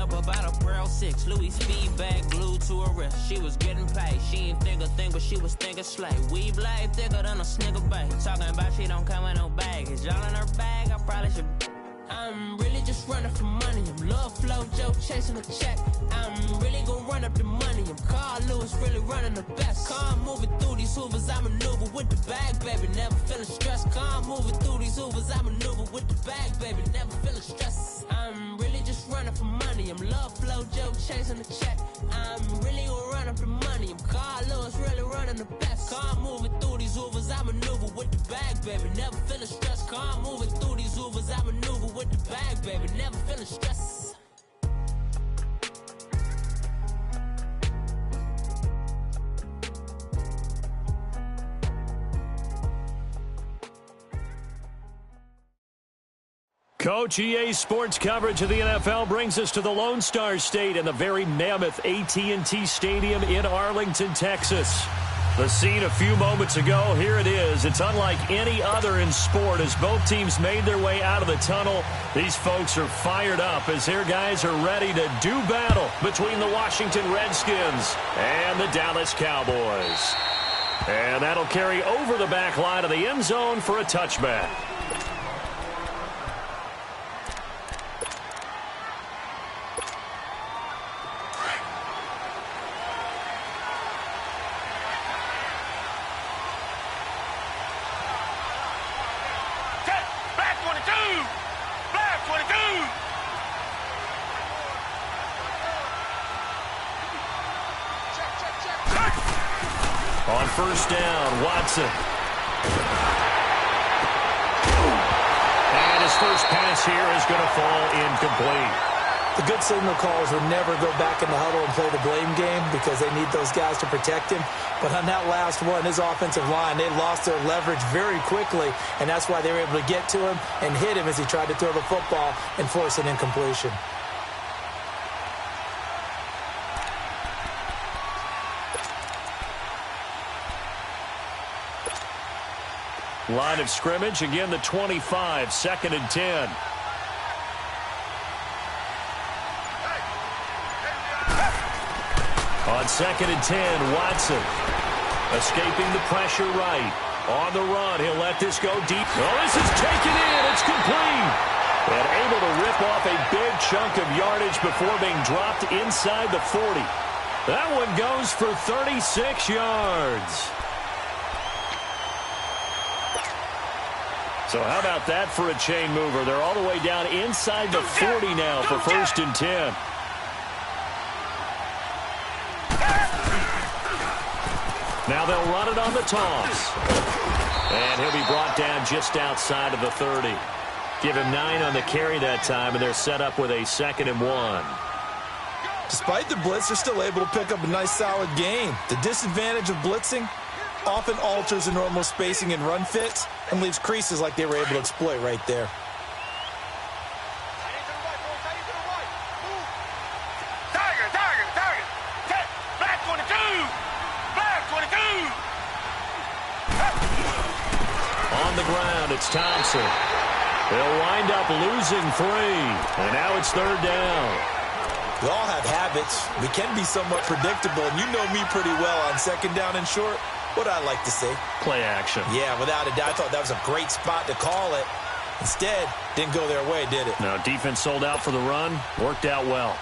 up about a Pearl 6. Louis speed bag glued to her wrist. She was getting paid. She ain't think a thing, but she was thinking slay. We blade thicker than a snicker bag. Talking about she don't come with no baggage. All in her bag, I probably should. I'm really just running for money. I'm love flow, Joe chasing a check. I'm really gonna run up the money. I'm Carl Lewis, really running the best. Car moving through these hoovers, I maneuver with the bag, baby. Never feeling stressed. Car moving through these hoovers, I maneuver with the bag, baby. Never feeling stressed. I'm really just running for money. I'm love flow, Joe chasing a check. I'm really gonna run up the money. I'm Carl Lewis, really running the best. Car moving through these hoovers, I maneuver with the bag, baby. Never feeling stressed. Car moving through these hoovers, I maneuver with the bag, baby, never feeling stress. Coach, EA Sports coverage of the NFL brings us to the Lone Star State and the very mammoth AT&T Stadium in Arlington, Texas. The scene a few moments ago, here it is. It's unlike any other in sport as both teams made their way out of the tunnel. These folks are fired up as their guys are ready to do battle between the Washington Redskins and the Dallas Cowboys. And that'll carry over the back line of the end zone for a touchback. On first down, Watson. And his first pass here is going to fall incomplete. The good signal callers would never go back in the huddle and play the blame game because they need those guys to protect him. But on that last one, his offensive line, they lost their leverage very quickly, and that's why they were able to get to him and hit him as he tried to throw the football and force an incompletion. Line of scrimmage, again the 25, 2nd and 10. On 2nd and 10, Watson escaping the pressure right. On the run, he'll let this go deep. Oh, this is taken in. It's complete. And able to rip off a big chunk of yardage before being dropped inside the 40. That one goes for 36 yards. So how about that for a chain mover? They're all the way down inside the 40 now for 1st and 10. Now they'll run it on the toss. And he'll be brought down just outside of the 30. Give him 9 on the carry that time, and they're set up with a 2nd and 1. Despite the blitz, they're still able to pick up a nice, solid gain. The disadvantage of blitzing often alters the normal spacing and run fits and leaves creases like they were able to exploit right there. On the ground, it's Thompson. They'll wind up losing 3. And now it's 3rd down. We all have habits. We can be somewhat predictable, and you know me pretty well on 2nd down and short. What I like to say? Play action. Yeah, without a doubt. I thought that was a great spot to call it. Instead, didn't go their way, did it? No, defense sold out for the run. Worked out well.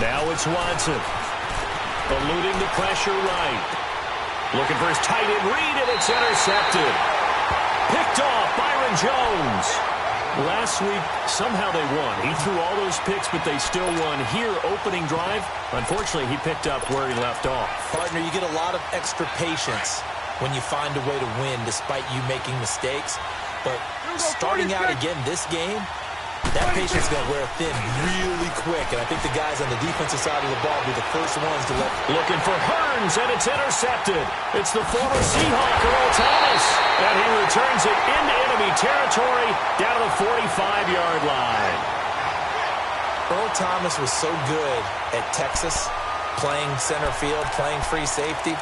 Now it's Watson. Eluding the pressure right. Looking for his tight end read, and it's intercepted. Picked off Byron Jones. Last week, somehow they won. He threw all those picks, but they still won. Here, opening drive, unfortunately, he picked up where he left off. Partner, you get a lot of extra patience when you find a way to win despite you making mistakes. But starting out again this game, that patience is going to wear thin really quick, and I think the guys on the defensive side of the ball will be the first ones to let... Looking for Hearns, and it's intercepted. It's the former Seahawk, Earl Thomas, and he returns it into enemy territory down to the 45-yard line. Earl Thomas was so good at Texas, playing center field, playing free safety,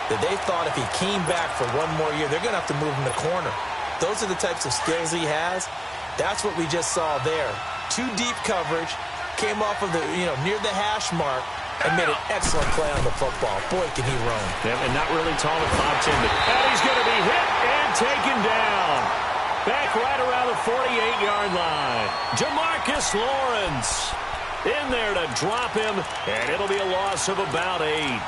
that they thought if he came back for one more year, they're going to have to move him to corner. Those are the types of skills he has. That's what we just saw there. Two deep coverage, came off of the, near the hash mark, and made an excellent play on the football. Boy, can he roam. Yeah, and not really tall to box into. And he's going to be hit and taken down. Back right around the 48-yard line. Jamarcus Lawrence in there to drop him, and it'll be a loss of about 8.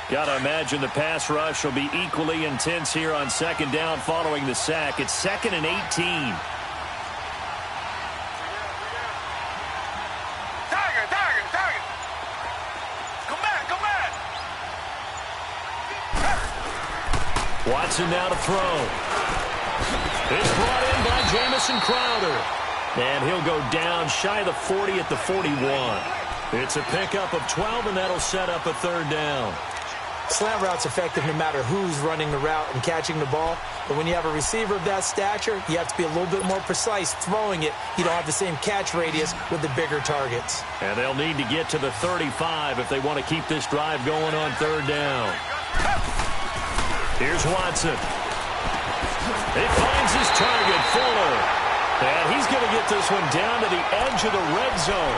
Got to imagine the pass rush will be equally intense here on second down following the sack. It's 2nd and 18. Tiger. Come back. Watson now to throw. It's brought in by Jamison Crowder. And he'll go down shy of the 40 at the 41. It's a pickup of 12, and that'll set up a 3rd down. Slant route's effective no matter who's running the route and catching the ball. But when you have a receiver of that stature, you have to be a little bit more precise throwing it. You don't have the same catch radius with the bigger targets. And they'll need to get to the 35 if they want to keep this drive going on 3rd down. Here's Watson. He finds his target, Fuller. And he's going to get this one down to the edge of the red zone.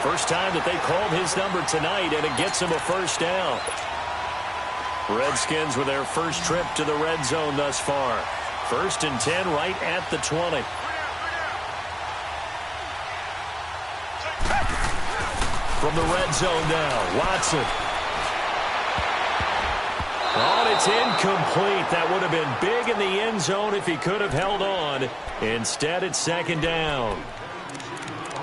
First time that they called his number tonight, and it gets him a 1st down. Redskins with their first trip to the red zone thus far. 1st and 10 right at the 20. From the red zone now, Watson. Oh, and it's incomplete. That would have been big in the end zone if he could have held on. Instead, it's 2nd down.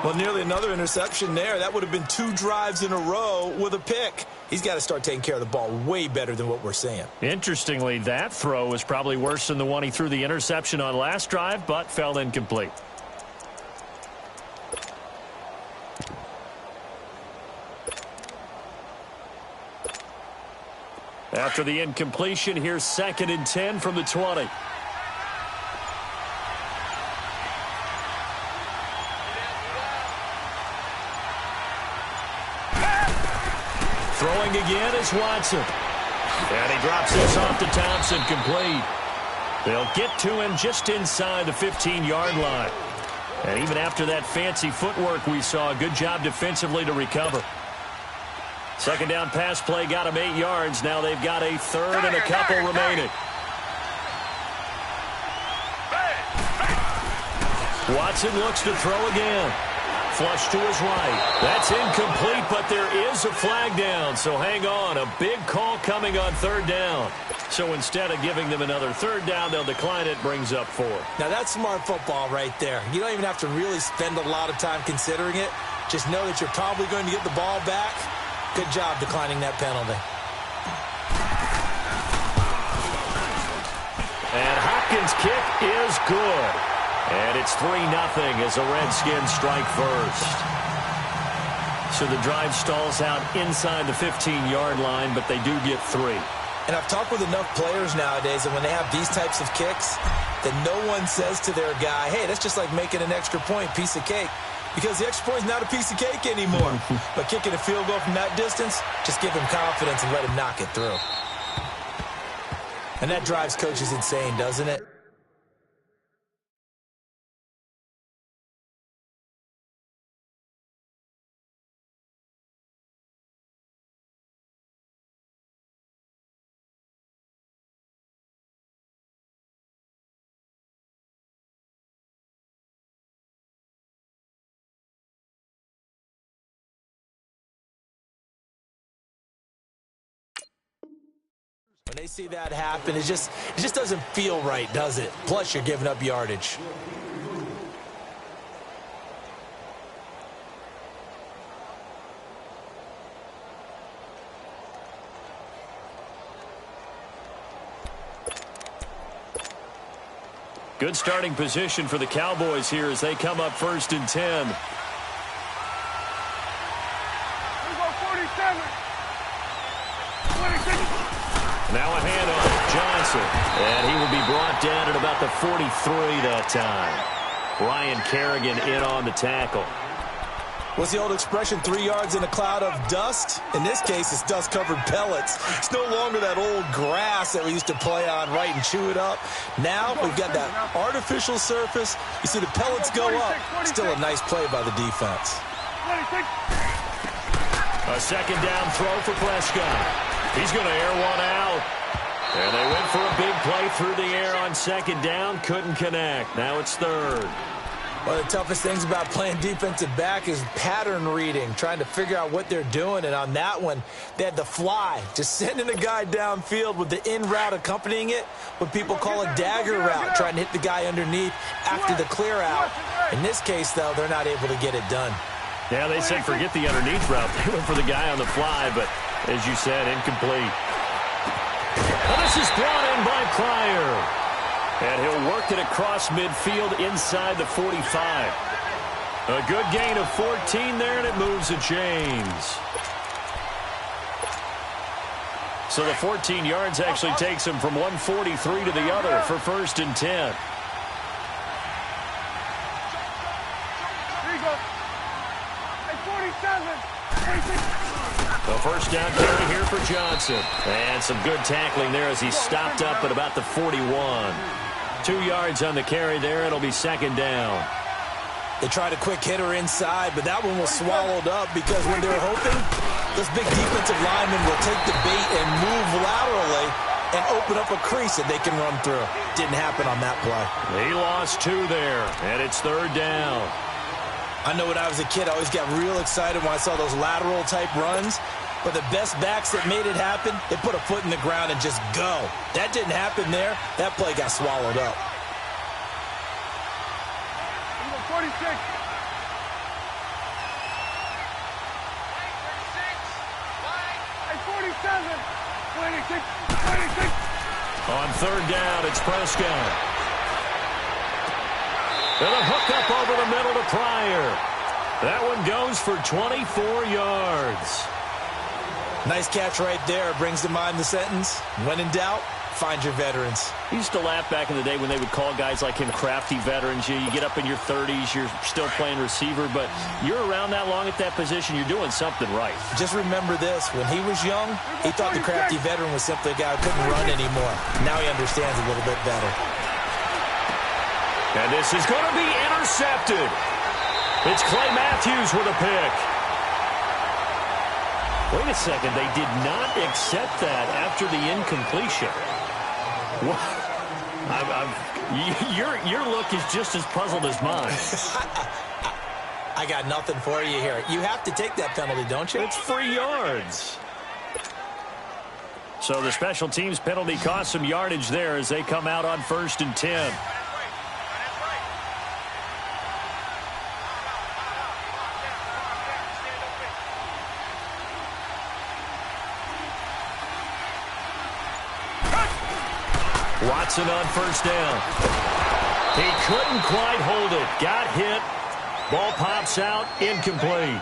Well, nearly another interception there. That would have been 2 drives in a row with a pick. He's got to start taking care of the ball way better than what we're seeing. Interestingly, that throw was probably worse than the one he threw the interception on last drive, but fell incomplete. After the incompletion, here's 2nd and 10 from the 20. Throwing again is Watson. And he drops this off to Thompson, complete. They'll get to him just inside the 15-yard line. And even after that fancy footwork we saw, a good job defensively to recover. 2nd down pass play got him 8 yards. Now they've got a 3rd and a couple remaining. Watson looks to throw again. Flush to his right. That's incomplete, but there is a flag down. So hang on. A big call coming on 3rd down. So instead of giving them another 3rd down, they'll decline it. Brings up 4. Now that's smart football right there. You don't even have to really spend a lot of time considering it. Just know that you're probably going to get the ball back. Good job declining that penalty. And Hopkins' kick is good. And it's 3-0 as the Redskins strike first. So the drive stalls out inside the 15-yard line, but they do get 3. And I've talked with enough players nowadays that when they have these types of kicks, that no one says to their guy, hey, that's just like making an extra point, piece of cake. Because the extra point is not a piece of cake anymore. But kicking a field goal from that distance, just give him confidence and let him knock it through. And that drives coaches insane, doesn't it? When they see that happen, it just doesn't feel right, does it? Plus, you're giving up yardage. Good starting position for the Cowboys here as they come up 1st and 10. We go 47. 26. the 43 that time. Ryan Kerrigan in on the tackle. What's the old expression, 3 yards in a cloud of dust? In this case, it's dust-covered pellets. It's no longer that old grass that we used to play on, right, and chew it up. Now we've got that artificial surface. You see the pellets go up. Still a nice play by the defense. A second down throw for Prescott. He's going to air one out. And they went for a big play through the air on second down. Couldn't connect. Now it's third. One of the toughest things about playing defensive back is pattern reading, trying to figure out what they're doing. And on that one, they had the fly, just sending a guy downfield with the in route accompanying it, what people call a dagger route, trying to hit the guy underneath after the clear out. In this case, though, they're not able to get it done. Yeah, they said forget the underneath route. They went for the guy on the fly, but as you said, incomplete. Well, this is brought in by Pryor. And he'll work it across midfield inside the 45. A good gain of 14 there, and it moves the chains. So the 14 yards actually takes him from 143 to the other for 1st and 10. The first down carry here for Johnson. And some good tackling there as he stopped up at about the 41. 2 yards on the carry there. It'll be second down. They tried a quick hitter inside, but that one was swallowed up because when they were hoping, those big defensive linemen will take the bait and move laterally and open up a crease that they can run through. Didn't happen on that play. He lost 2 there, and it's third down. I know when I was a kid, I always got real excited when I saw those lateral-type runs. But the best backs that made it happen, they put a foot in the ground and just go. That didn't happen there. That play got swallowed up. 46. On third down, it's Prescott. And a hook up over the middle to Pryor. That one goes for 24 yards. Nice catch right there. Brings to mind the sentence, when in doubt, find your veterans. I used to laugh back in the day when they would call guys like him crafty veterans. You get up in your 30s, you're still playing receiver, but you're around that long at that position, you're doing something right. Just remember this. When he was young, he thought the crafty veteran was simply a guy who couldn't run anymore. Now he understands a little bit better. And this is going to be intercepted. It's Clay Matthews with a pick. Wait a second, they did not accept that after the incompletion. What? Your look is just as puzzled as mine. I got nothing for you here. You have to take that penalty, don't you? It's 3 yards. So the special teams penalty cost some yardage there as they come out on 1st and 10. Watson on first down. He couldn't quite hold it. Got hit. Ball pops out. Incomplete.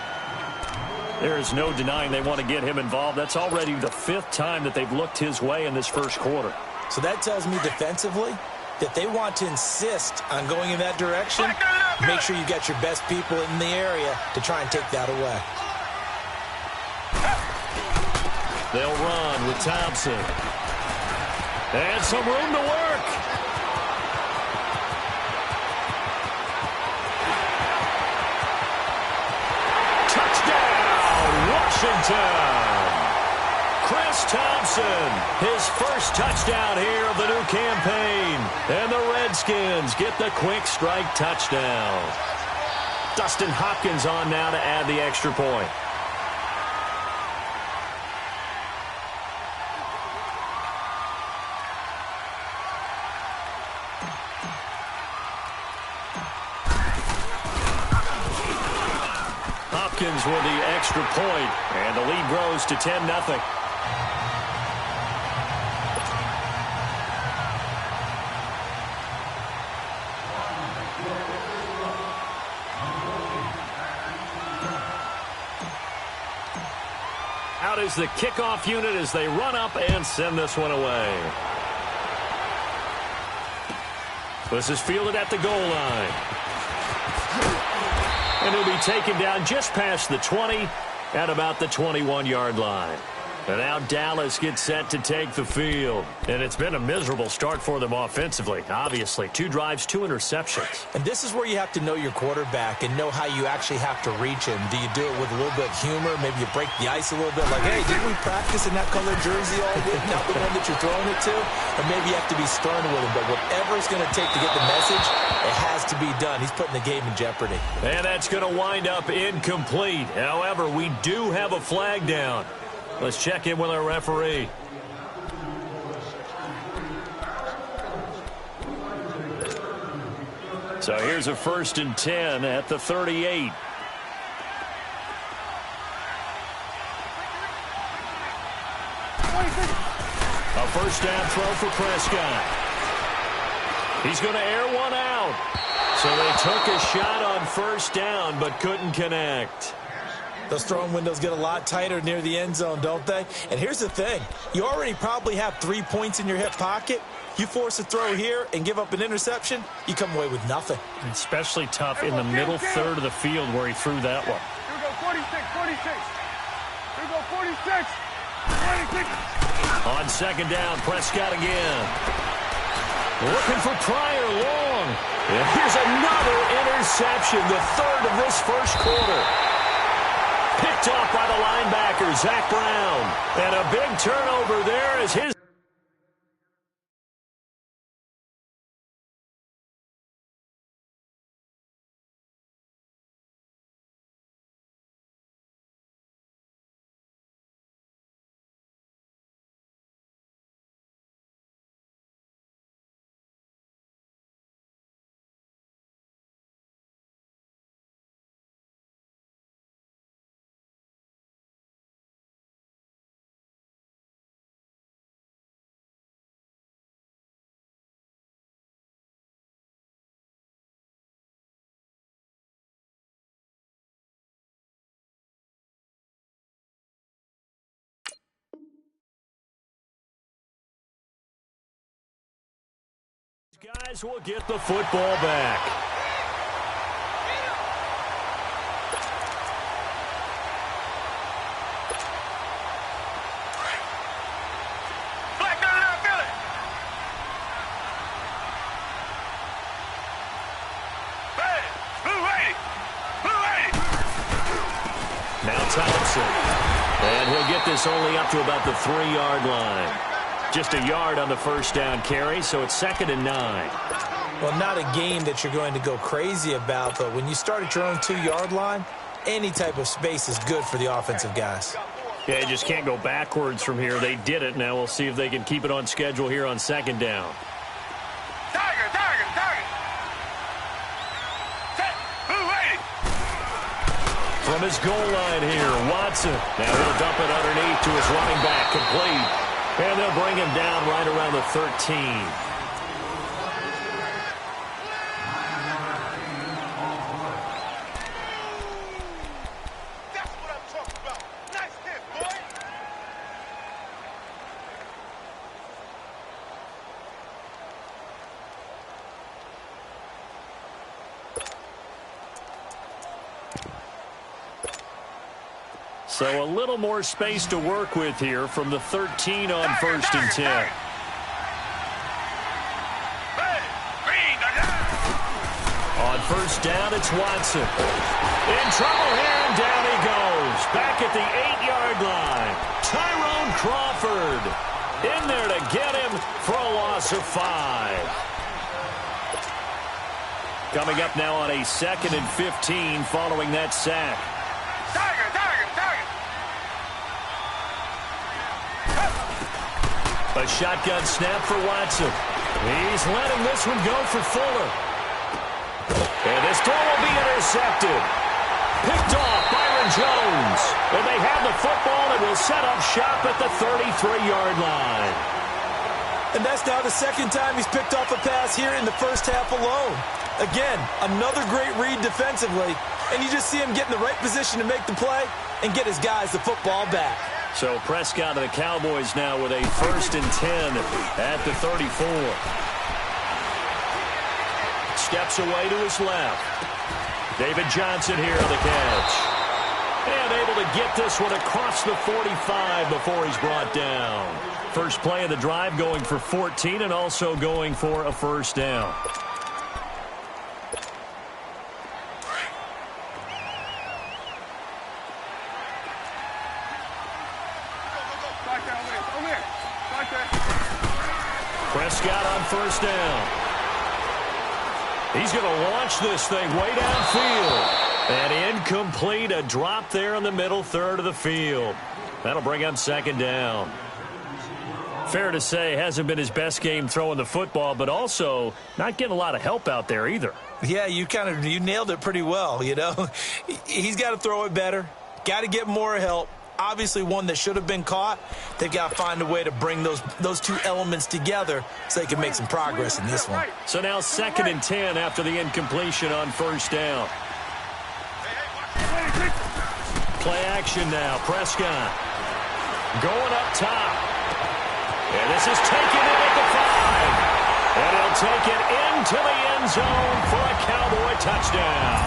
There is no denying they want to get him involved. That's already the 5th time that they've looked his way in this first quarter. So that tells me defensively that they want to insist on going in that direction. Make sure you got your best people in the area to try and take that away. They'll run with Thompson. And some room to work. Touchdown, Washington. Chris Thompson, his first touchdown here of the new campaign. And the Redskins get the quick strike touchdown. Dustin Hopkins on now to add the extra point. Hopkins with the extra point, and the lead grows to 10-0. Out is the kickoff unit as they run up and send this one away. This is fielded at the goal line. And he'll be taken down just past the 20 at about the 21-yard line. And now Dallas gets set to take the field. And it's been a miserable start for them offensively, obviously. 2 drives, 2 interceptions. And this is where you have to know your quarterback and know how you actually have to reach him. Do you do it with a little bit of humor? Maybe you break the ice a little bit like, hey, didn't we practice in that colored jersey all week? Not the one that you're throwing it to? Or maybe you have to be stern with him. But whatever it's going to take to get the message, it has to be done. He's putting the game in jeopardy. And that's going to wind up incomplete. However, we do have a flag down. Let's check in with our referee. So here's a 1st and 10 at the 38. A first down throw for Prescott. He's going to air one out. So they took a shot on 1st down but couldn't connect. Those throwing windows get a lot tighter near the end zone, don't they? And here's the thing. You already probably have 3 points in your hip pocket. You force a throw here and give up an interception, you come away with nothing. Especially tough in the middle third of the field where he threw that one. Here we go, 46, 46. Here we go, 46, 46. On 2nd down, Prescott again. Looking for Pryor long. And here's another interception, the 3rd of this 1st quarter. Picked off by the linebacker, Zach Brown. And a big turnover there as his... Guys will get the football back. Black down there, feel it. Hey, blue 80. Blue 80. Now Thompson. And he'll get this only up to about the 3-yard line. Just a yard on the 1st down carry, so it's 2nd and 9. Well, not a game that you're going to go crazy about, but when you start at your own 2-yard line, any type of space is good for the offensive guys. Yeah, you just can't go backwards from here. They did it. Now we'll see if they can keep it on schedule here on 2nd down. Tiger, tiger, tiger. Set, blue 80. From his goal line here, Watson. Now he'll dump it underneath to his running back, complete. And they'll bring him down right around the 13. That's what I'm talking about. Nice hit, boy. So a little more space to work with here from the 13 on 1st and 10. On 1st down, it's Watson. In trouble here, and down he goes. Back at the 8-yard line. Tyrone Crawford in there to get him for a loss of 5. Coming up now on a 2nd and 15 following that sack. Tiger, tiger, tiger. A shotgun snap for Watson. He's letting this one go for Fuller. And this throw will be intercepted. Picked off Byron Jones. And they have the football and will set up shop at the 33-yard line. And that's now the 2nd time he's picked off a pass here in the 1st half alone. Again, another great read defensively. And you just see him get in the right position to make the play and get his guys the football back. So Prescott and the Cowboys now with a 1st and 10 at the 34. steps away to his left. David Johnson here on the catch. And able to get this one across the 45 before he's brought down. First play of the drive going for 14 and also going for a first down. Prescott on first down. He's going to launch this thing way downfield. And incomplete, a drop there in the middle third of the field. That'll bring up second down. Fair to say, hasn't been his best game throwing the football, but also not getting a lot of help out there either. Yeah, you nailed it pretty well, you know. He's got to throw it better, got to get more help. Obviously one that should have been caught. They've got to find a way to bring those two elements together so they can make some progress in this one. So now 2nd and 10 after the incompletion on first down. Play action now. Prescott going up top. And this is taken in at the 5. And he'll take it into the end zone for a Cowboy touchdown.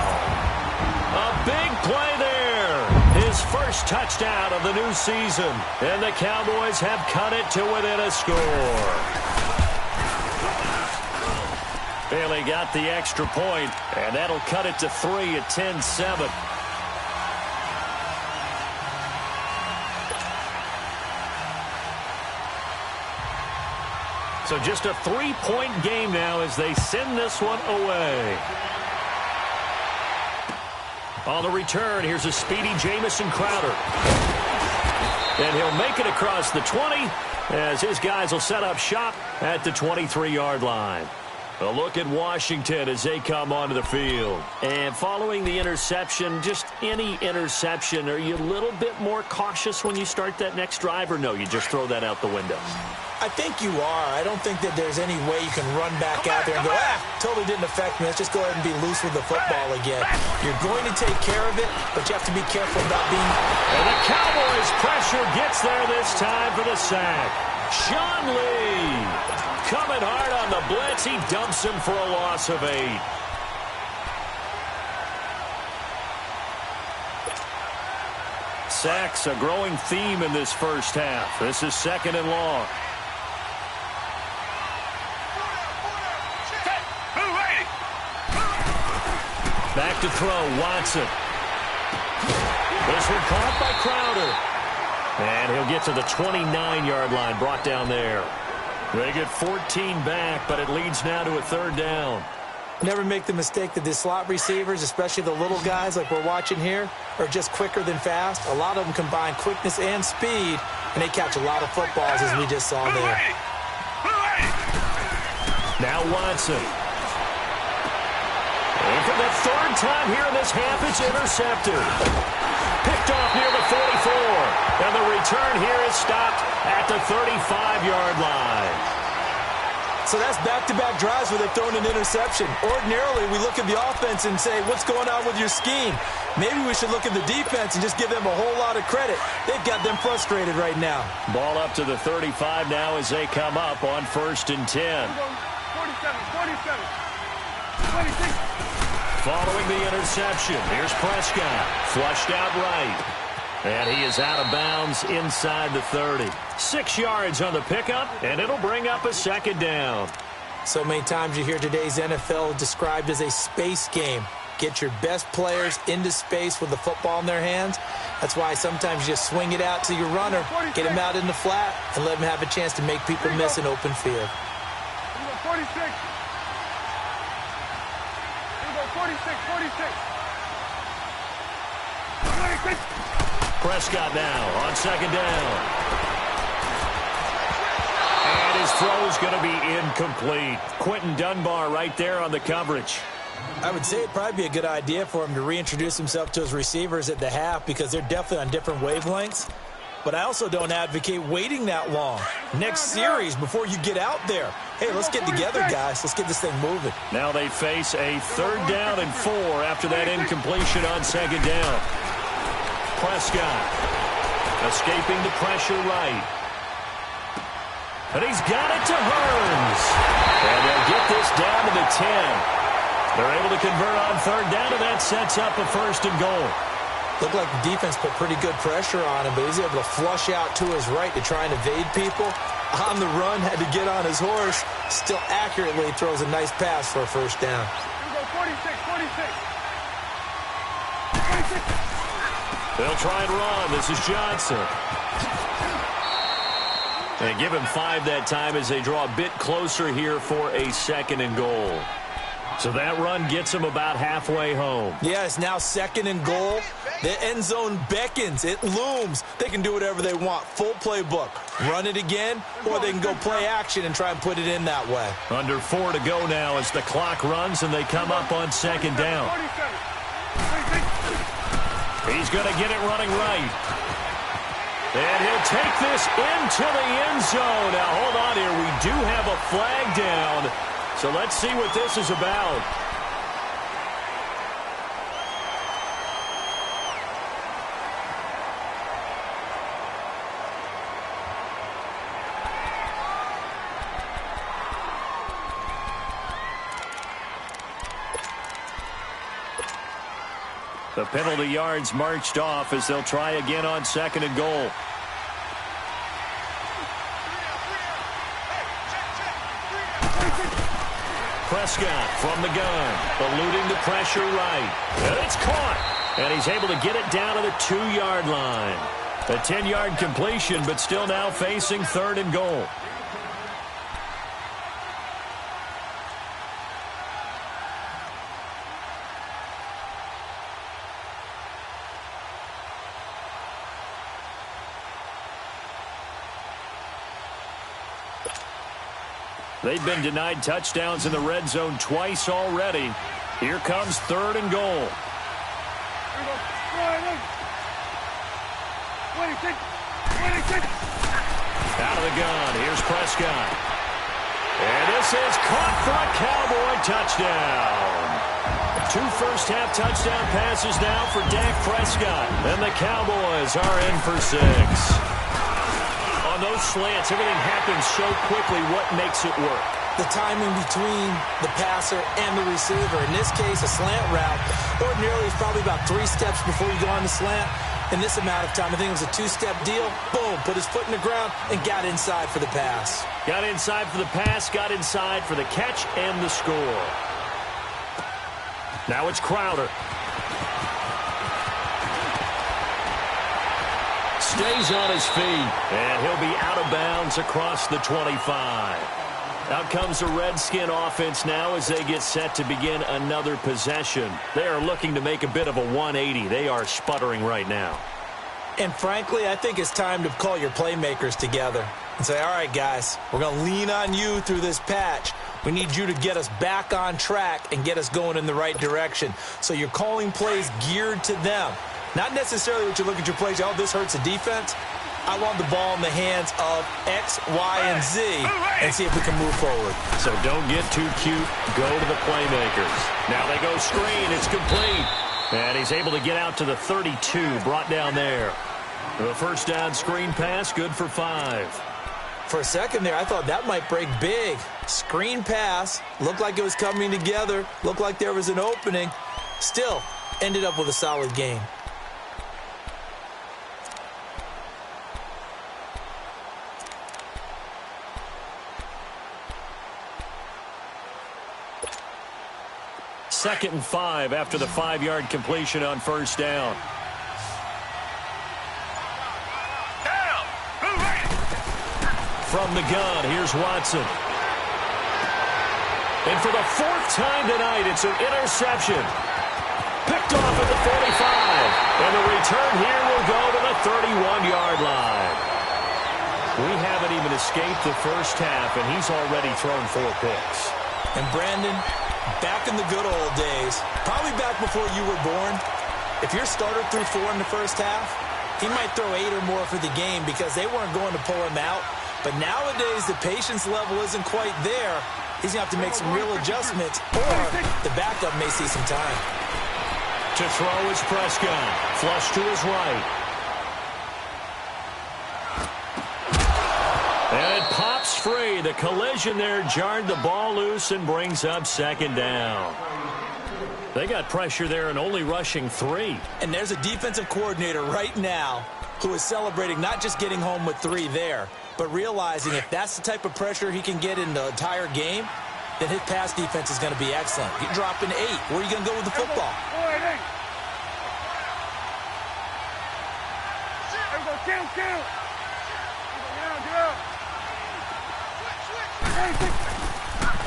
A big play there. His first touchdown of the new season. And the Cowboys have cut it to within a score. Bailey got the extra point, and that'll cut it to 3 at 10-7. So just a 3-point game now as they send this one away. On the return, here's a speedy Jamison Crowder. And he'll make it across the 20 as his guys will set up shop at the 23-yard line. A look at Washington as they come onto the field. And following the interception, just any interception, are you a little bit more cautious when you start that next drive, or no, you just throw that out the window? I think you are. I don't think that there's any way you can run back out there and go, totally didn't affect me. Let's just go ahead and be loose with the football again. You're going to take care of it, but you have to be careful about being... And the Cowboys' pressure gets there this time for the sack. Sean Lee coming hard on the blitz. He dumps him for a loss of 8. Sacks, a growing theme in this first half. This is 2nd and long. Back to throw, Watson. This one caught by Crowder. And he'll get to the 29-yard line, brought down there. They get 14 back, but it leads now to a 3rd down. Never make the mistake that the slot receivers, especially the little guys like we're watching here, are just quicker than fast. A lot of them combine quickness and speed, and they catch a lot of footballs, as we just saw there. Now Watson. And for the 3rd time here in this half, it's intercepted. Picked off near the 44. And the return here is stopped at the 35-yard line. So that's back-to-back drives where they've thrown an interception. Ordinarily, we look at the offense and say, what's going on with your scheme? Maybe we should look at the defense and just give them a whole lot of credit. They've got them frustrated right now. Ball up to the 35 now as they come up on 1st and 10. 47, 26. Following the interception, here's Prescott. Flushed out right. And he is out of bounds inside the 30. 6 yards on the pickup, and it'll bring up a 2nd down. So many times you hear today's NFL described as a space game. Get your best players into space with the football in their hands. That's why sometimes you just swing it out to your runner, get him out in the flat, and let him have a chance to make people miss an open field. 46. 46. Prescott now on 2nd down. And his throw's going to be incomplete. Quentin Dunbar right there on the coverage. I would say it'd probably be a good idea for him to reintroduce himself to his receivers at the half because they're definitely on different wavelengths. But I also don't advocate waiting that long. Next series before you get out there. Hey, let's get together, guys. Let's get this thing moving. Now they face a 3rd down and 4 after that incompletion on 2nd down. Prescott escaping the pressure right. And he's got it to Hearns. And they'll get this down to the 10. They're able to convert on third down, and that sets up a first and goal. Looked like the defense put pretty good pressure on him, but he's able to flush out to his right to try and evade people. On the run, had to get on his horse. Still accurately throws a nice pass for a first down. Here we go, 46, 46. 46. They'll try and run. This is Johnson. They give him 5 that time as they draw a bit closer here for a second and goal. So that run gets them about halfway home. Yeah, it's now second and goal. The end zone beckons. It looms. They can do whatever they want. Full playbook. Run it again, or they can go play action and try and put it in that way. Under 4 to go now as the clock runs and they come up on second down. 47. He's going to get it running right. And he'll take this into the end zone. Now, hold on here. We do have a flag down. So let's see what this is about. The penalty yards marched off as they'll try again on second and goal. Prescott from the gun, eluding the pressure right. And it's caught. And he's able to get it down to the 2-yard line. A 10-yard completion, but still now facing third and goal. They've been denied touchdowns in the red zone twice already. Here comes third and goal. 26, 26. Out of the gun. Here's Prescott. And this is caught for a Cowboy touchdown. 2 first-half touchdown passes now for Dak Prescott. And the Cowboys are in for 6. On those slants, everything happens so quickly. What makes it work? The timing between the passer and the receiver. In this case, a slant route. Ordinarily, it's probably about 3 steps before you go on the slant. In this amount of time, I think it was a 2-step deal. Boom, put his foot in the ground and got inside for the pass. Got inside for the pass, got inside for the catch and the score. Now it's Crowder. Stays on his feet, and he'll be out of bounds across the 25. Out comes the Redskin offense now as they get set to begin another possession. They are looking to make a bit of a 180. They are sputtering right now. And frankly, I think it's time to call your playmakers together and say, all right, guys, we're going to lean on you through this patch. We need you to get us back on track and get us going in the right direction. So you're calling plays geared to them. Not necessarily what you look at your plays, oh, this hurts the defense. I want the ball in the hands of X, Y, and Z and see if we can move forward. So don't get too cute. Go to the playmakers. Now they go screen. It's complete. And he's able to get out to the 32, brought down there. The first down screen pass, good for 5. For a second there, I thought that might break big. Screen pass, looked like it was coming together, looked like there was an opening. Still, ended up with a solid game. Second and 5 after the 5-yard completion on first down. From the gun, here's Watson. And for the 4th time tonight, it's an interception. Picked off at the 45. And the return here will go to the 31-yard line. We haven't even escaped the first half, and he's already thrown 4 picks. And Brandon, back in the good old days, probably back before you were born, if your starter threw 4 in the first half, he might throw 8 or more for the game because they weren't going to pull him out. But nowadays, the patience level isn't quite there. He's going to have to make some real adjustments, or the backup may see some time. To throw is Prescott. Flush to his right. And it pops free. The collision there jarred the ball loose and brings up second down. They got pressure there and only rushing 3. And there's a defensive coordinator right now who is celebrating not just getting home with 3 there, but realizing if that's the type of pressure he can get in the entire game, then his pass defense is going to be excellent. You're dropping 8. Where are you going to go with the football?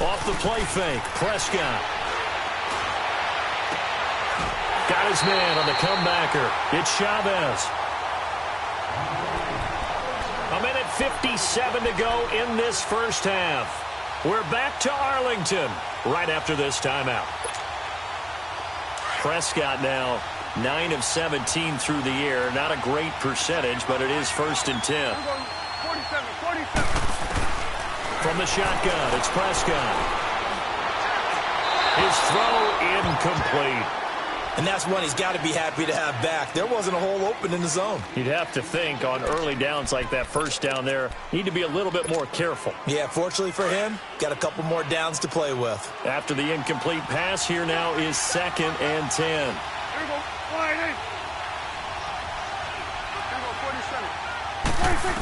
Off the play fake, Prescott. Got his man on the comebacker. It's Chavez. A minute 57 to go in this first half. We're back to Arlington right after this timeout. Prescott now 9 of 17 through the air. Not a great percentage, but it is 1st and 10. 47. From the shotgun, it's Prescott. His throw incomplete. And that's one he's got to be happy to have back. There wasn't a hole open in the zone. You'd have to think on early downs like that first down there, need to be a little bit more careful. Yeah, fortunately for him, got a couple more downs to play with. After the incomplete pass, here now is 2nd and 10. Here we go. Wide in. Here we go, 47. 46.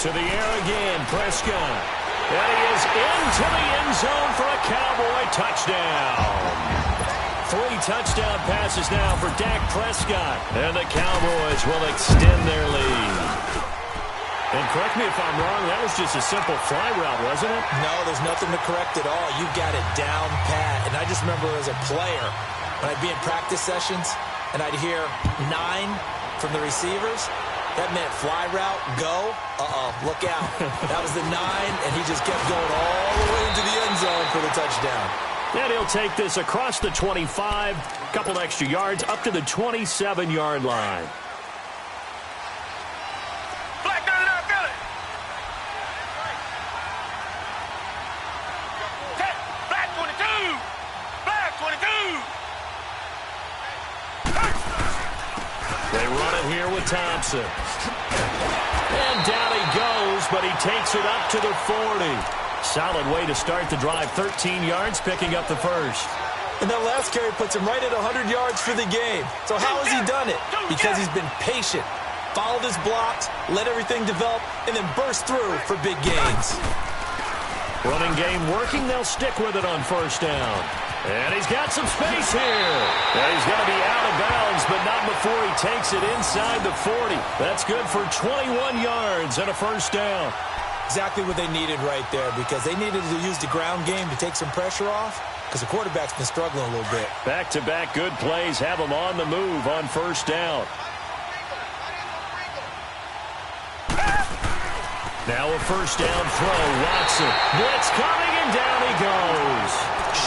To the air again, Prescott. And he is into the end zone for a Cowboy touchdown. 3 touchdown passes now for Dak Prescott. And the Cowboys will extend their lead. And correct me if I'm wrong, that was just a simple fly route, wasn't it? No, there's nothing to correct at all. You got it down pat. And I just remember as a player, when I'd be in practice sessions, and I'd hear 9 from the receivers, that meant fly route, go, look out. That was the 9, and he just kept going all the way into the end zone for the touchdown. And he'll take this across the 25, couple extra yards, up to the 27-yard line. Black 39, feel it. Black 22. Black 22. They run it here with Thompson. And down he goes, but he takes it up to the 40. Solid way to start the drive. 13 yards, picking up the first. And that last carry puts him right at 100 yards for the game. So how has he done it? Because he's been patient, followed his blocks, let everything develop, and then burst through for big gains. Running game working. They'll stick with it on 1st down. And he's got some space here. And he's going to be out of bounds, but not before he takes it inside the 40. That's good for 21 yards and a 1st down. Exactly what they needed right there, because they needed to use the ground game to take some pressure off, because the quarterback's been struggling a little bit. Back-to-back good plays have them on the move on 1st down. Now a 1st down throw. Watson. Blitz coming, and down he goes.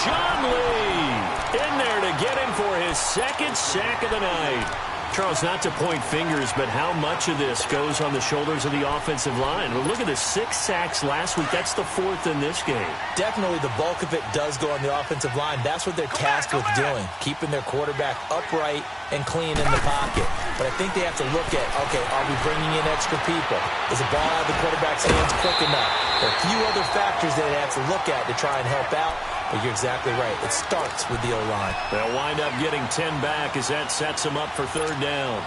Sean Lee in there to get him for his 2nd sack of the night. Charles, not to point fingers, but how much of this goes on the shoulders of the offensive line? Well, look at the 6 sacks last week. That's the 4th in this game. Definitely the bulk of it does go on the offensive line. That's what they're tasked with doing, keeping their quarterback upright and clean in the pocket. But I think they have to look at, okay, are we bringing in extra people? Is the ball out of the quarterback's hands quick enough? There are a few other factors that they have to look at to try and help out. But you're exactly right. It starts with the O-line. They'll wind up getting 10 back as that sets them up for 3rd down.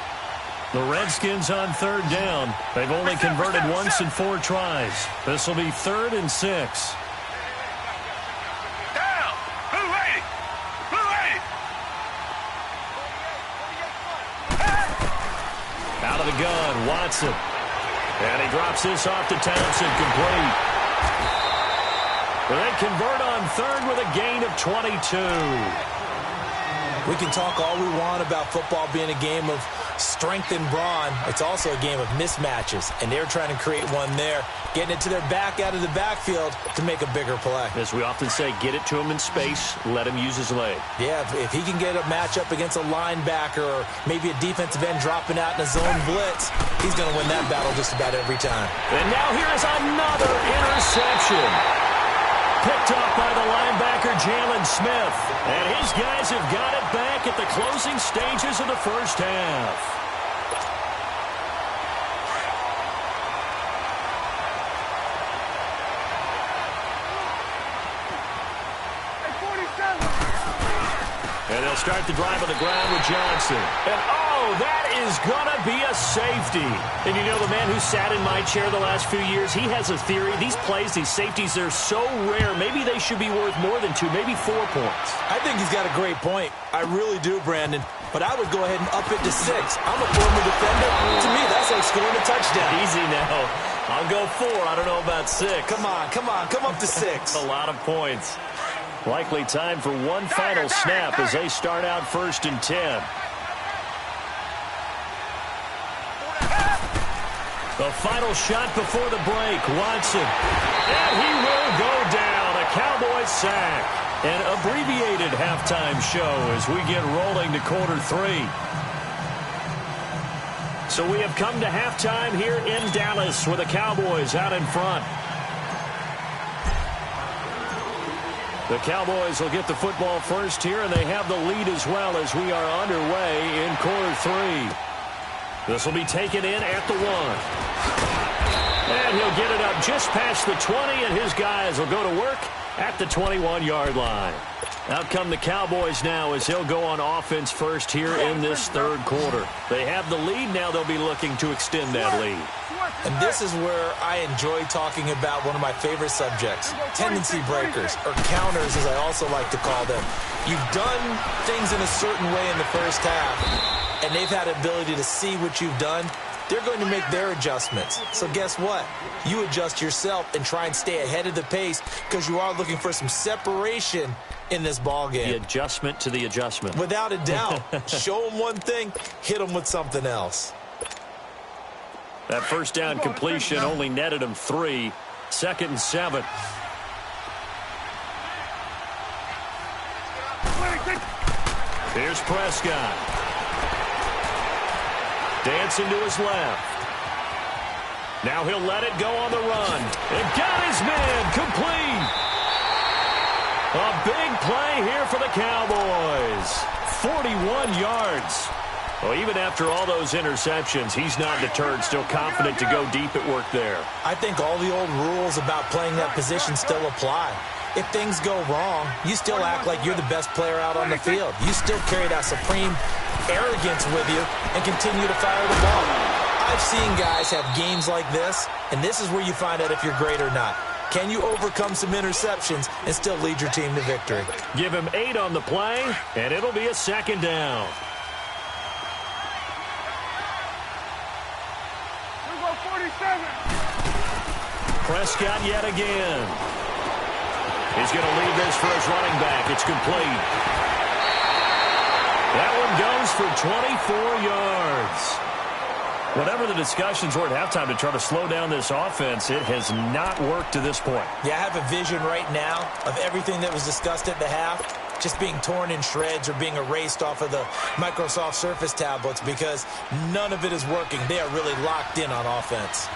The Redskins on 3rd down. They've only converted once in 4 tries. This will be 3rd and 6. Down. Blue ready. Blue ready. Out of the gun, Watson. And he drops this off to Thompson, complete. But they convert on 3rd with a gain of 22. We can talk all we want about football being a game of strength and brawn. It's also a game of mismatches, and they're trying to create one there, getting it to their back out of the backfield to make a bigger play. As we often say, get it to him in space, let him use his leg. Yeah, if he can get a matchup against a linebacker or maybe a defensive end dropping out in a zone blitz, he's going to win that battle just about every time. And now here is another interception. Picked up by the linebacker, Jalen Smith. And his guys have got it back at the closing stages of the 1st half. And they'll start the drive on the ground with Johnson. And, oh, that is going to be a safety. And you know, the man who sat in my chair the last few years, he has a theory. These plays, these safeties, they're so rare. Maybe they should be worth more than 2, maybe 4 points. I think he's got a great point. I really do, Brandon. But I would go ahead and up it to 6. I'm a former defender. To me, that's like scoring a touchdown. Easy now. I'll go 4. I don't know about 6. Come on. Come up to 6. A lot of points. Likely time for one final snap as they start out 1st and 10. The final shot before the break. Watson. And he will go down. A Cowboys sack. An abbreviated halftime show as we get rolling to quarter 3. So we have come to halftime here in Dallas with the Cowboys out in front. The Cowboys will get the football first here, and they have the lead as well as we are underway in quarter 3. This will be taken in at the 1. And he'll get it up just past the 20, and his guys will go to work at the 21-yard line. Out come the Cowboys now as they'll go on offense first here in this 3rd quarter. They have the lead. Now they'll be looking to extend that lead. And this is where I enjoy talking about one of my favorite subjects, tendency breakers, or counters as I also like to call them. You've done things in a certain way in the first half, and they've had the ability to see what you've done. They're going to make their adjustments. So guess what? You adjust yourself and try and stay ahead of the pace because you are looking for some separation in this ball game. The adjustment to the adjustment. Without a doubt. Show them one thing, hit them with something else. That first down completion only netted him 3. 2nd and 7. Here's Prescott. Dancing to his left. Now he'll let it go on the run. And got his man complete. A big play here for the Cowboys. 41 yards. Well, even after all those interceptions, he's not deterred, still confident to go deep at work there. I think all the old rules about playing that position still apply. If things go wrong, you still act like you're the best player out on the field. You still carry that supreme arrogance with you and continue to fire the ball. I've seen guys have games like this, and this is where you find out if you're great or not. Can you overcome some interceptions and still lead your team to victory? Give him 8 on the play, and it'll be a 2nd down. Prescott yet again. He's going to leave this for his running back. It's complete. That one goes for 24 yards. Whatever the discussions were at halftime to try to slow down this offense, it has not worked to this point. Yeah, I have a vision right now of everything that was discussed at the half just being torn in shreds or being erased off of the Microsoft Surface tablets because none of it is working. They are really locked in on offense.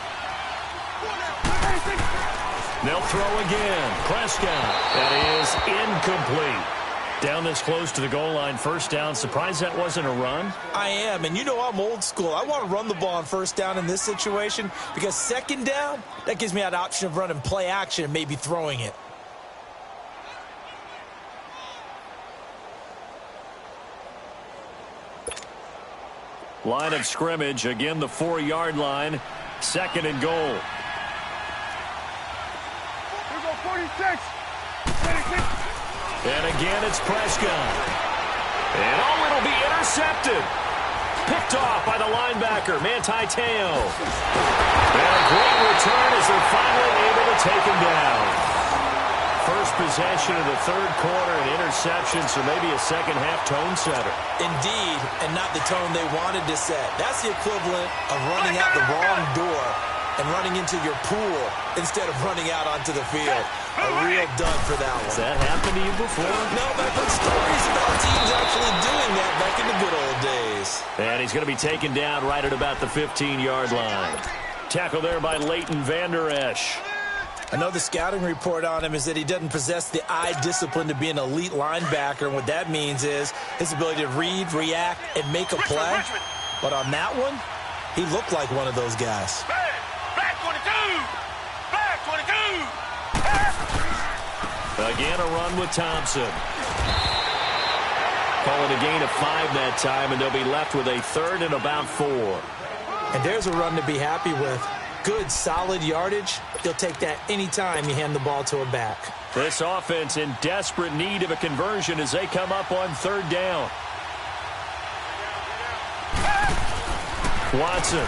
They'll throw again. Prescott. That is incomplete. Down this close to the goal line, 1st down. Surprised that wasn't a run? I am, and you know I'm old school. I want to run the ball on 1st down in this situation because 2nd down, that gives me that option of running play action and maybe throwing it. Line of scrimmage, again the 4-yard line. 2nd and goal. 46. And again, it's Prescott. And oh, it'll be intercepted. Picked off by the linebacker, Manti Te'o. And a great return as they're finally able to take him down. First possession of the 3rd quarter, an interception, so maybe a second-half tone setter. Indeed, and not the tone they wanted to set. That's the equivalent of running out the wrong door and running into your pool instead of running out onto the field. A real dud for that one. Has that happened to you before? No, but I've heard stories about teams actually doing that back in the good old days. And he's going to be taken down right at about the 15-yard line. Tackle there by Leighton Vander Esch. I know the scouting report on him is that he doesn't possess the eye discipline to be an elite linebacker. And what that means is his ability to read, react, and make a play. But on that one, he looked like one of those guys. Black 22! Black 22! Again, a run with Thompson. Call it a gain of 5 that time, and they'll be left with a third and about 4. And there's a run to be happy with. Good, solid yardage. You'll take that anytime you hand the ball to a back. This offense in desperate need of a conversion as they come up on third down. Watson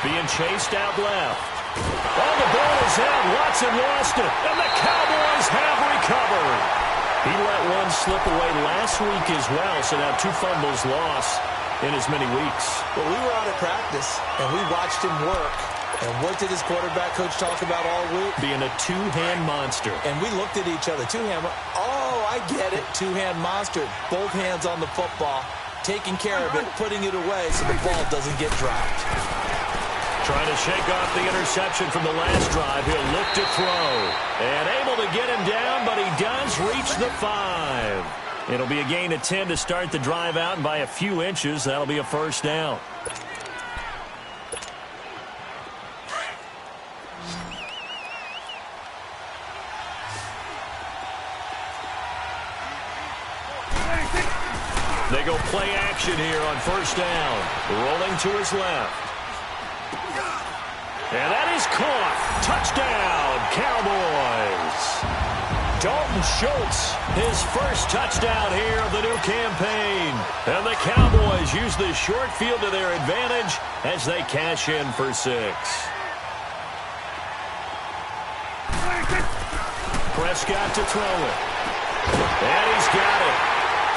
being chased out left. Oh, the ball is out. Watson lost it, and the Cowboys have recovered. He let one slip away last week as well, so now 2 fumbles lost in as many weeks. Well, we were out at practice, and we watched him work. And what did his quarterback coach talk about all week? Being a two-hand monster. And we looked at each other. Two-hand. Oh, I get it. Two-hand monster. Both hands on the football, taking care of it, putting it away so the ball doesn't get dropped. Trying to shake off the interception from the last drive. He'll look to throw. And able to get him down, but he does reach the 5. It'll be a gain of 10 to start the drive out, and by a few inches, that'll be a first down. They go play action here on first down. Rolling to his left. And that is caught. Touchdown, Cowboys. Dalton Schultz, his first touchdown here of the new campaign. And the Cowboys use the short field to their advantage as they cash in for 6. Prescott to throw it. And he's got it.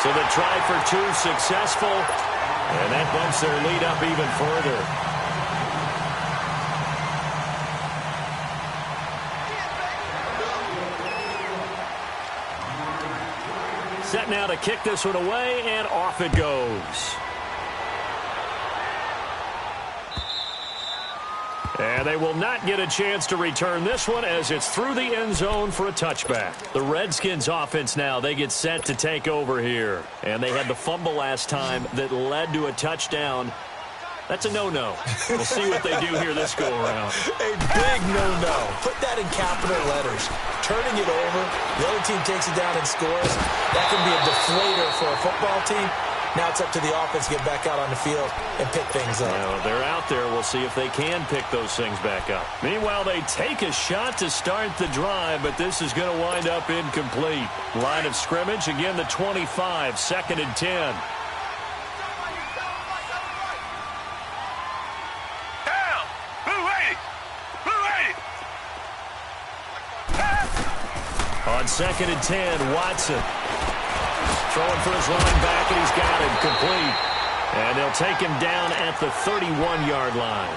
So the try for 2 successful. And that bumps their lead up even further. Set now to kick this one away, and off it goes. And they will not get a chance to return this one as it's through the end zone for a touchback. The Redskins offense now, they get set to take over here. And they had the fumble last time that led to a touchdown. That's a no-no. We'll see what they do here this go-around. A big no-no. Put that in capital letters. Turning it over, the other team takes it down and scores. That can be a deflator for a football team. Now it's up to the offense to get back out on the field and pick things up. Well, they're out there. We'll see if they can pick those things back up. Meanwhile, they take a shot to start the drive, but this is going to wind up incomplete. Line of scrimmage, again, the 25, 2nd and 10. On 2nd and 10, Watson throwing for his running back, and he's got it complete. And they'll take him down at the 31-yard line.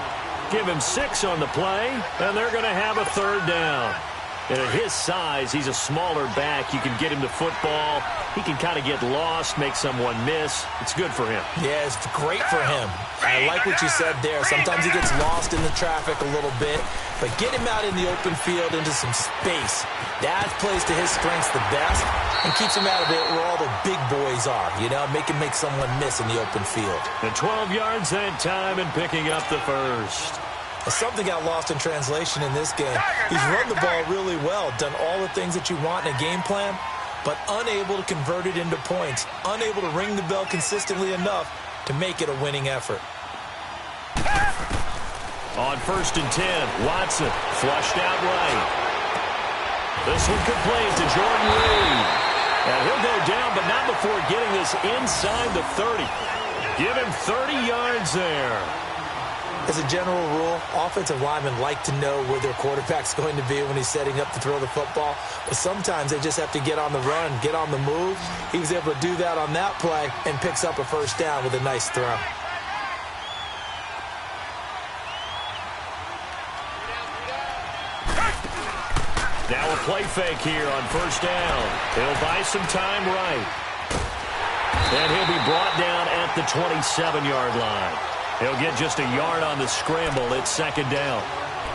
Give him 6 on the play, and they're going to have a third down. And at his size, he's a smaller back. You can get him the football. He can kind of get lost, make someone miss. It's good for him. Yeah, it's great for him. I like what you said there. Sometimes he gets lost in the traffic a little bit, but get him out in the open field into some space. That plays to his strengths the best and keeps him out of it where all the big boys are, you know, make him make someone miss in the open field. And 12 yards that time and picking up the first. Something got lost in translation in this game. He's run the ball really well, done all the things that you want in a game plan, but unable to convert it into points, unable to ring the bell consistently enough to make it a winning effort. On 1st and 10, Watson flushed out right. This one complete to Jordan Reed. And he'll go down, but not before getting this inside the 30. Give him 30 yards there. As a general rule, offensive linemen like to know where their quarterback's going to be when he's setting up to throw the football. But sometimes they just have to get on the run, get on the move. He was able to do that on that play and picks up a first down with a nice throw. Now a play fake here on 1st down. He'll buy some time right. And he'll be brought down at the 27-yard line. He'll get just a yard on the scramble. It's 2nd down.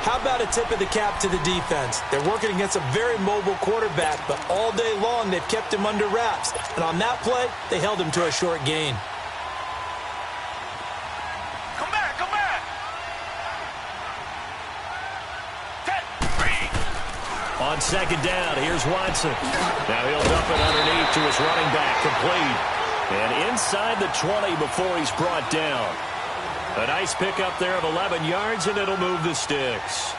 How about a tip of the cap to the defense? They're working against a very mobile quarterback, but all day long they've kept him under wraps. And on that play, they held him to a short gain. Come back, come back. On On second down, here's Watson. Now he'll dump it underneath to his running back, complete. And inside the 20 before he's brought down. A nice pickup there of 11 yards, and it'll move the sticks.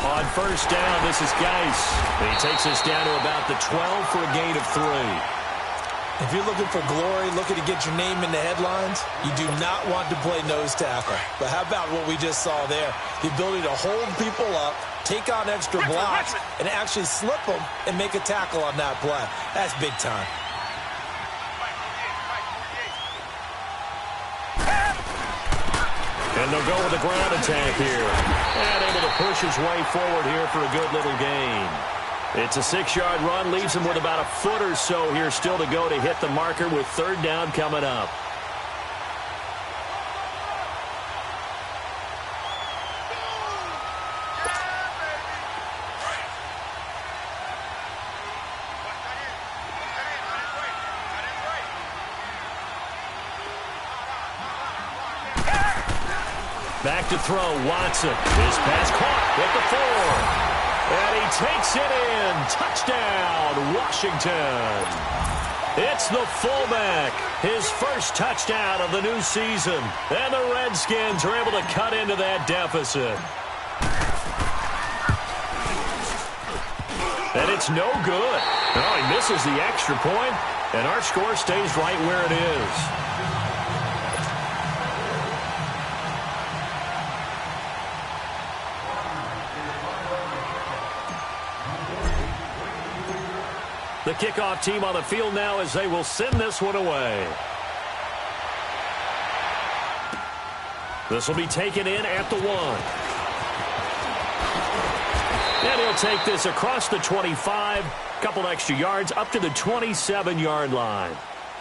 On first down, this is Geis. He takes us down to about the 12 for a gain of 3. If you're looking for glory, looking to get your name in the headlines, you do not want to play nose tackle. But how about what we just saw there? The ability to hold people up, take on extra blocks, and actually slip them and make a tackle on that play. That's big time. And they'll go with the ground attack here. And able to push his way forward here for a good little gain. It's a 6-yard run, leaves him with about a foot or so here still to go to hit the marker with third down coming up. Back to throw, Watson. His pass caught at the 4. And he takes it in. Touchdown, Washington. It's the fullback. His first touchdown of the new season. And the Redskins are able to cut into that deficit. And it's no good. Oh, he misses the extra point, and our score stays right where it is. The kickoff team on the field now as they will send this one away. This will be taken in at the 1. And he'll take this across the 25, couple extra yards up to the 27-yard line.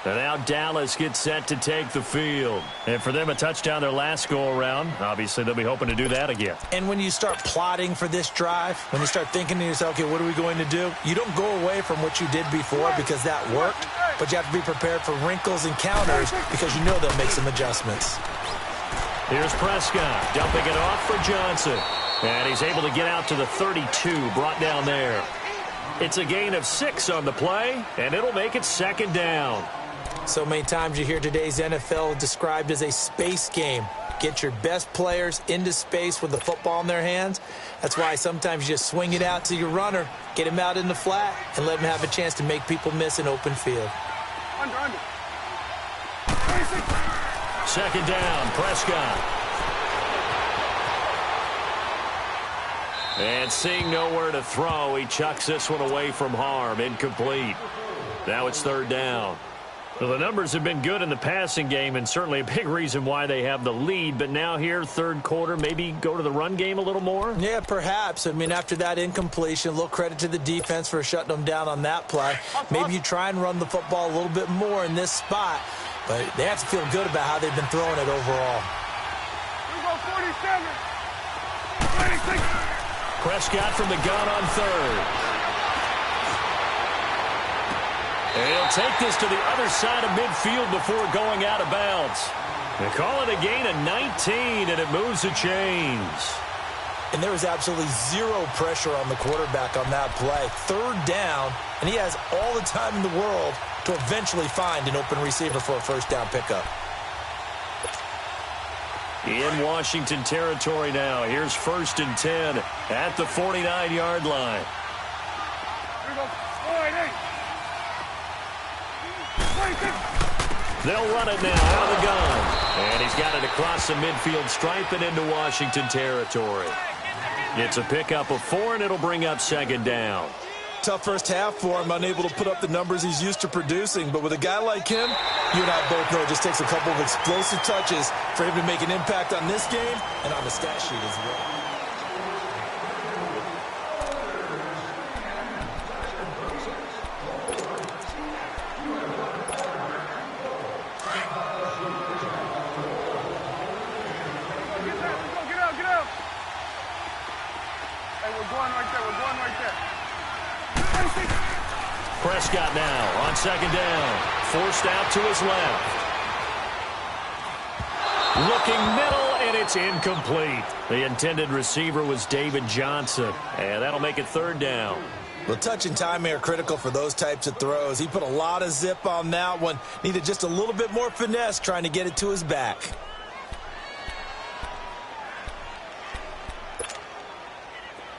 And now Dallas gets set to take the field. And for them, a touchdown their last go-around. Obviously, they'll be hoping to do that again. And when you start plotting for this drive, when you start thinking to yourself, okay, what are we going to do? You don't go away from what you did before because that worked, but you have to be prepared for wrinkles and counters because you know they'll make some adjustments. Here's Prescott dumping it off for Johnson. And he's able to get out to the 32, brought down there. It's a gain of 6 on the play, and it'll make it second down. So many times you hear today's NFL described as a space game. Get your best players into space with the football in their hands. That's why sometimes you just swing it out to your runner, get him out in the flat, and let him have a chance to make people miss an open field. Under. Second down, Prescott. And seeing nowhere to throw, he chucks this one away from harm. Incomplete. Now it's third down. Well, the numbers have been good in the passing game and certainly a big reason why they have the lead. But now here, third quarter, maybe go to the run game a little more? Yeah, perhaps. I mean, after that incompletion, a little credit to the defense for shutting them down on that play. Maybe you try and run the football a little bit more in this spot. But they have to feel good about how they've been throwing it overall. We go 47. 26. Prescott from the gun on third. And he'll take this to the other side of midfield before going out of bounds. They call it a gain of 19, and it moves the chains. And there was absolutely zero pressure on the quarterback on that play. Third down, and he has all the time in the world to eventually find an open receiver for a first down pickup. In Washington territory now. Here's 1st and 10 at the 49-yard line. We go 48. They'll run it now out of the gun. And he's got it across the midfield stripe and into Washington territory. It's a pickup of 4, and it'll bring up second down. Tough first half for him, unable to put up the numbers he's used to producing. But with a guy like him, you and I both know it just takes a couple of explosive touches for him to make an impact on this game and on the stat sheet as well. going right there. We're going right there. Prescott now on second down. Forced out to his left. Looking middle, and it's incomplete. The intended receiver was David Johnson, and that'll make it third down. Well, touch and time are critical for those types of throws. He put a lot of zip on that one. Needed just a little bit more finesse trying to get it to his back.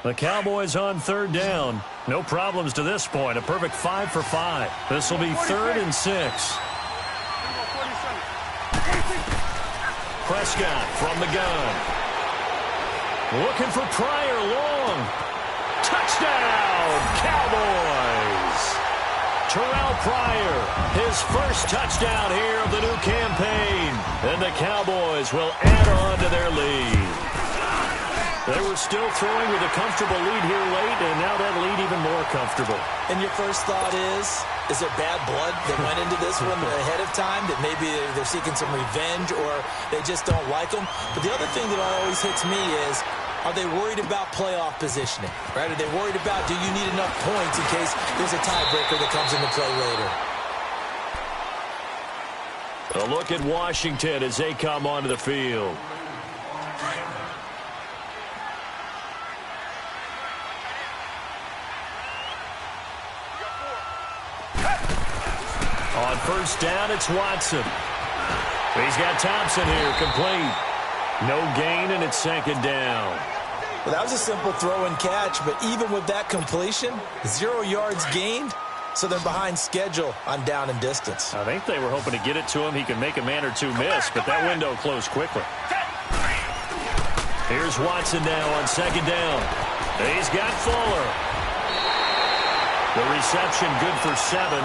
The Cowboys on third down. No problems to this point. A perfect 5 for 5. This will be 3rd and 6. Prescott from the gun. Looking for Pryor long. Touchdown, Cowboys! Terrell Pryor, his first touchdown here of the new campaign. And the Cowboys will add on to their lead. They were still throwing with a comfortable lead here late, and now that lead even more comfortable. And your first thought is there bad blood that went into this one ahead of time, that maybe they're seeking some revenge or they just don't like them? But the other thing that always hits me is, are they worried about playoff positioning? Right? Are they worried about, do you need enough points in case there's a tiebreaker that comes into play later? A look at Washington as they come onto the field. On first down, it's Watson. He's got Thompson here, complete. No gain, and it's second down. Well, that was a simple throw and catch, but even with that completion, 0 yards gained, so they're behind schedule on down and distance. I think they were hoping to get it to him. He could make a man or two miss, but that window closed quickly. Here's Watson now on second down. He's got Fuller. The reception good for 7.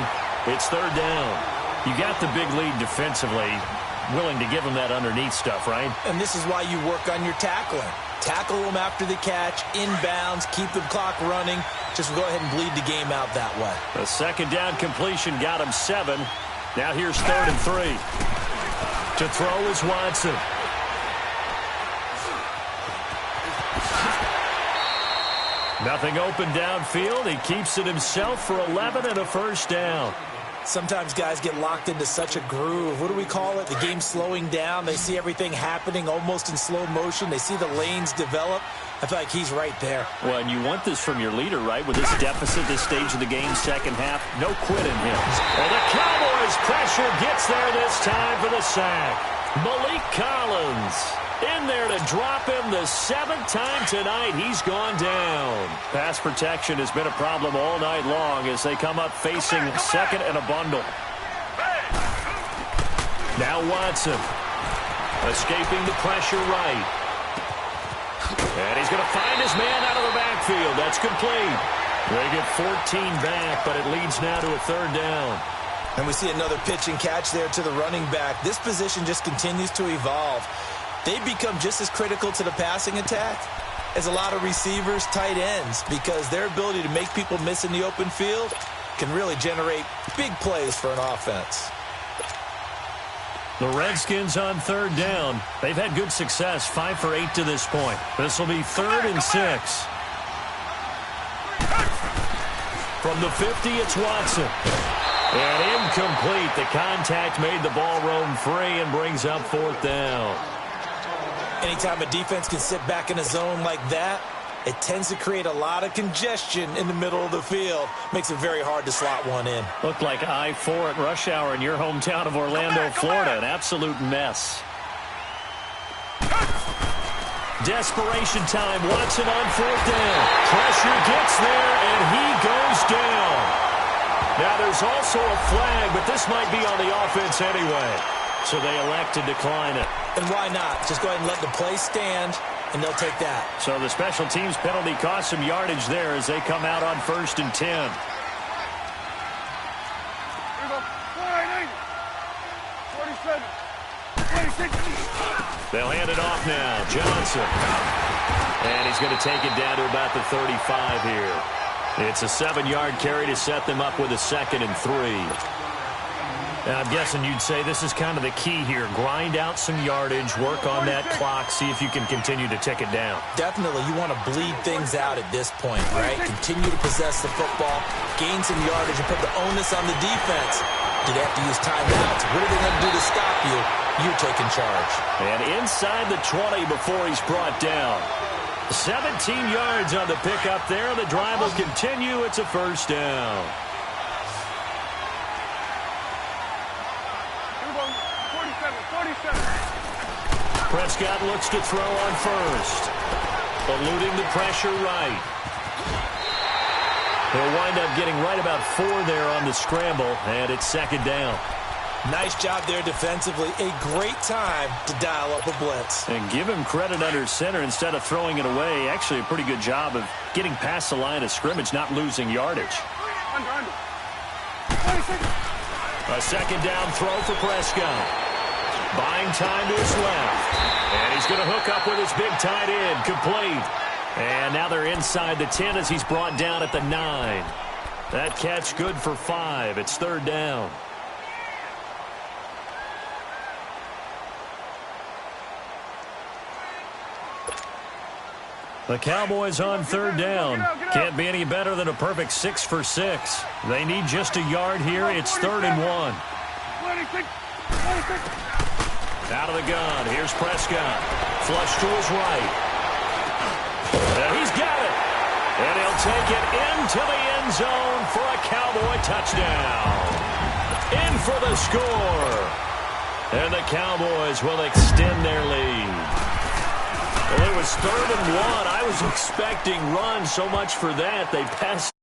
It's third down. You got the big lead defensively. Willing to give them that underneath stuff, right? And this is why you work on your tackling. Tackle them after the catch, inbounds, keep the clock running. Just go ahead and bleed the game out that way. A second down completion got him 7. Now here's 3rd and 3. To throw is Watson. Nothing open downfield. He keeps it himself for 11 and a first down. Sometimes guys get locked into such a groove. What do we call it? The game's slowing down. They see everything happening almost in slow motion. They see the lanes develop. I feel like he's right there. Well, and you want this from your leader, right? With this deficit, this stage of the game, second half, no quit in him. And the Cowboys pressure gets there this time for the sack. Malik Collins in there to drop him the 7th time tonight. He's gone down. Pass protection has been a problem all night long as they come up facing second and a bundle. Now Watson escaping the pressure right. And he's going to find his man out of the backfield. That's complete. They get 14 back, but it leads now to a third down. And we see another pitch and catch there to the running back. This position just continues to evolve. They become just as critical to the passing attack as a lot of receivers, tight ends, because their ability to make people miss in the open field can really generate big plays for an offense. The Redskins on third down. They've had good success, 5 for 8 to this point. This will be 3rd and 6. From the 50, it's Watson. And incomplete. The contact made the ball roam free and brings up 4th down. Anytime a defense can sit back in a zone like that, it tends to create a lot of congestion in the middle of the field. Makes it very hard to slot one in. Looked like I-4 at rush hour in your hometown of Orlando, Florida. An absolute mess. Desperation time. Watson on 4th down. Pressure gets there, and he goes down. Now there's also a flag, but this might be on the offense anyway. So they elect to decline it. And why not? Just go ahead and let the play stand, and they'll take that. So the special teams penalty cost some yardage there as they come out on 1st and 10. Here we go. 47. 26. They'll hand it off now. Johnson. And he's going to take it down to about the 35 here. It's a 7-yard carry to set them up with a 2nd and 3. I'm guessing you'd say this is kind of the key here. Grind out some yardage, work on that clock, see if you can continue to tick it down. Definitely, you want to bleed things out at this point, right? Continue to possess the football, gain some yardage, and put the onus on the defense. Do they have to use timeouts? What are they going to do to stop you? You're taking charge. And inside the 20 before he's brought down. 17 yards on the pickup there. The drive will continue. It's a first down. Prescott looks to throw on first. Eluding the pressure right. He'll wind up getting right about 4 there on the scramble, and it's second down. Nice job there defensively. A great time to dial up a blitz. And give him credit under center instead of throwing it away. Actually a pretty good job of getting past the line of scrimmage, not losing yardage. Under. A second down throw for Prescott. Buying time to his left. And he's going to hook up with his big tight end. Complete. And now they're inside the 10 as he's brought down at the 9. That catch good for 5. It's third down. The Cowboys on third down. Can't be any better than a perfect 6 for 6. They need just a yard here. It's 3rd and 1. Out of the gun. Here's Prescott. Flush to his right. And he's got it. And he'll take it into the end zone for a Cowboy touchdown. In for the score. And the Cowboys will extend their lead. Well, it was 3rd and 1. I was expecting runs, so much for that. They passed.